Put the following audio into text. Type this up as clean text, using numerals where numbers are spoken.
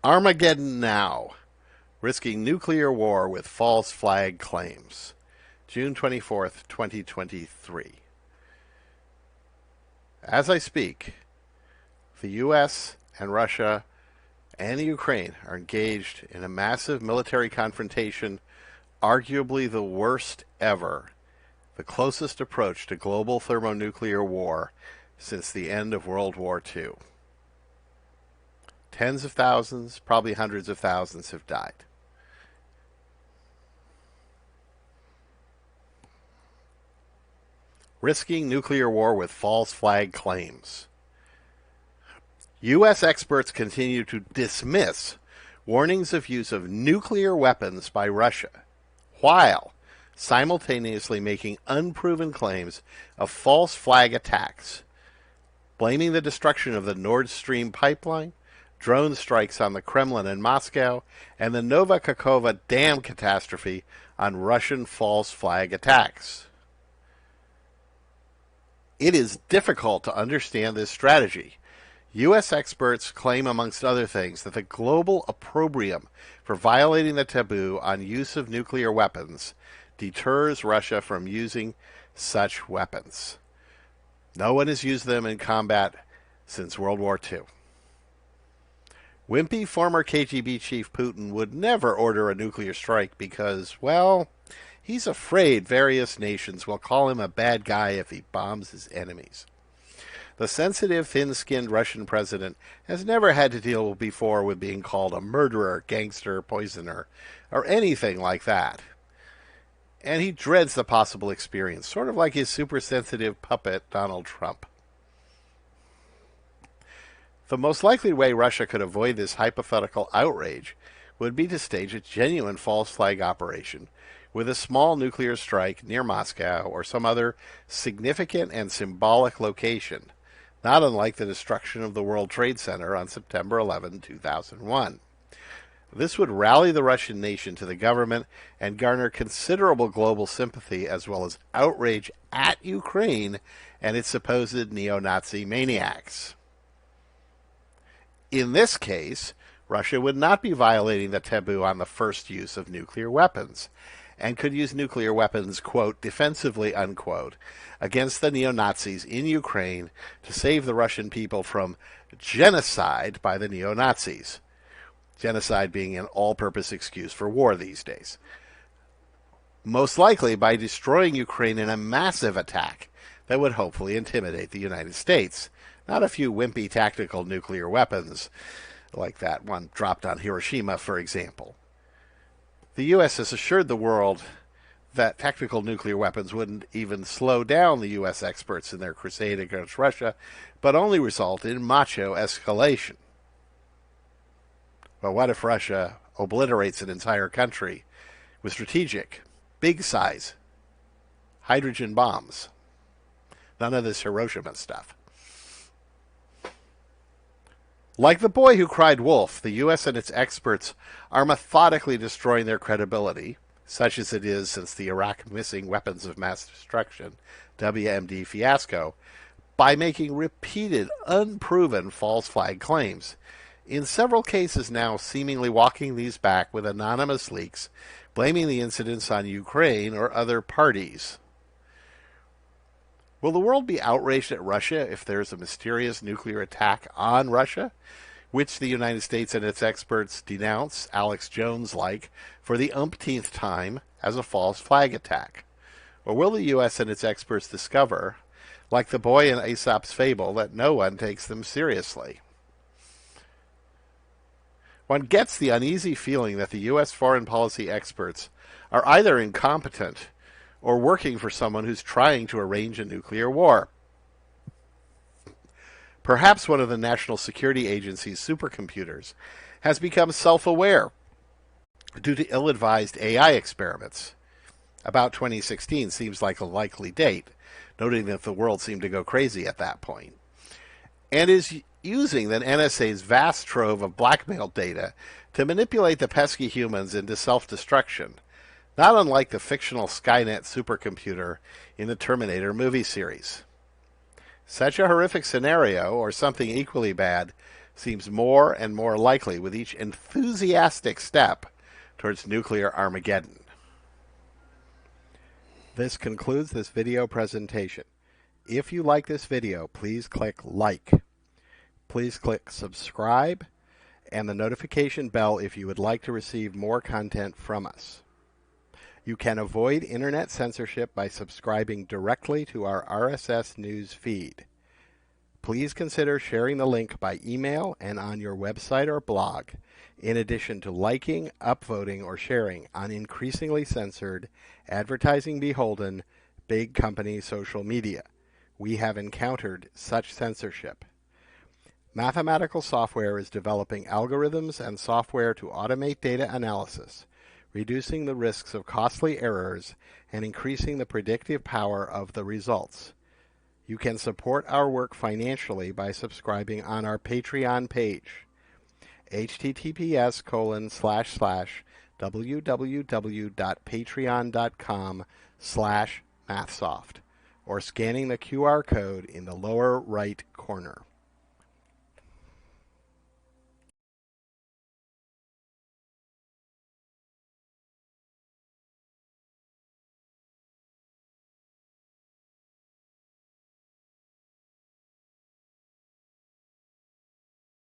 Armageddon Now, risking nuclear war with false flag claims. June 24th, 2023. As I speak, the U.S. and Russia and the Ukraine are engaged in a massive military confrontation, arguably the worst ever, the closest approach to global thermonuclear war since the end of World War II. Tens of thousands, probably hundreds of thousands have died. Risking nuclear war with false flag claims. U.S. experts continue to dismiss warnings of use of nuclear weapons by Russia, while simultaneously making unproven claims of false flag attacks, blaming the destruction of the Nord Stream pipeline, drone strikes on the Kremlin and Moscow, and the Nova Kakhovka dam catastrophe on Russian false flag attacks. It is difficult to understand this strategy. U.S. experts claim, amongst other things, that the global opprobrium for violating the taboo on use of nuclear weapons deters Russia from using such weapons. No one has used them in combat since World War II. Wimpy former KGB chief Putin would never order a nuclear strike because, well, he's afraid various nations will call him a bad guy if he bombs his enemies. The sensitive, thin-skinned Russian president has never had to deal before with being called a murderer, gangster, poisoner, or anything like that. And he dreads the possible experience, sort of like his super-sensitive puppet, Donald Trump. The most likely way Russia could avoid this hypothetical outrage would be to stage a genuine false flag operation with a small nuclear strike near Moscow or some other significant and symbolic location, not unlike the destruction of the World Trade Center on September 11, 2001. This would rally the Russian nation to the government and garner considerable global sympathy as well as outrage at Ukraine and its supposed neo-Nazi maniacs. In this case, Russia would not be violating the taboo on the first use of nuclear weapons, and could use nuclear weapons, quote, defensively, unquote, against the neo-Nazis in Ukraine to save the Russian people from genocide by the neo-Nazis. Genocide being an all-purpose excuse for war these days. Most likely by destroying Ukraine in a massive attack that would hopefully intimidate the United States. Not a few wimpy tactical nuclear weapons like that one dropped on Hiroshima, for example. The U.S. has assured the world that tactical nuclear weapons wouldn't even slow down the U.S. experts in their crusade against Russia, but only result in macho escalation. But what if Russia obliterates an entire country with strategic, big-size hydrogen bombs? None of this Hiroshima stuff. Like the boy who cried wolf, the U.S. and its experts are methodically destroying their credibility, such as it is since the Iraq Missing Weapons of Mass Destruction, WMD fiasco, by making repeated, unproven false flag claims, in several cases now seemingly walking these back with anonymous leaks, blaming the incidents on Ukraine or other parties. Will the world be outraged at Russia if there is a mysterious nuclear attack on Russia, which the United States and its experts denounce, Alex Jones-like, for the umpteenth time as a false flag attack? Or will the U.S. and its experts discover, like the boy in Aesop's fable, that no one takes them seriously? One gets the uneasy feeling that the U.S. foreign policy experts are either incompetent or working for someone who's trying to arrange a nuclear war. Perhaps one of the National Security Agency's supercomputers has become self-aware due to ill-advised AI experiments. About 2016 seems like a likely date, noting that the world seemed to go crazy at that point, and is using the NSA's vast trove of blackmail data to manipulate the pesky humans into self-destruction, not unlike the fictional Skynet supercomputer in the Terminator movie series. Such a horrific scenario, or something equally bad, seems more and more likely with each enthusiastic step towards nuclear Armageddon. This concludes this video presentation. If you like this video, please click like. Please click subscribe and the notification bell if you would like to receive more content from us. You can avoid internet censorship by subscribing directly to our RSS news feed. Please consider sharing the link by email and on your website or blog, in addition to liking, upvoting, or sharing on increasingly censored, advertising beholden, big company social media. We have encountered such censorship. Mathematical software is developing algorithms and software to automate data analysis, reducing the risks of costly errors and increasing the predictive power of the results. You can support our work financially by subscribing on our Patreon page, https://www.patreon.com/mathsoft, or scanning the QR code in the lower right corner.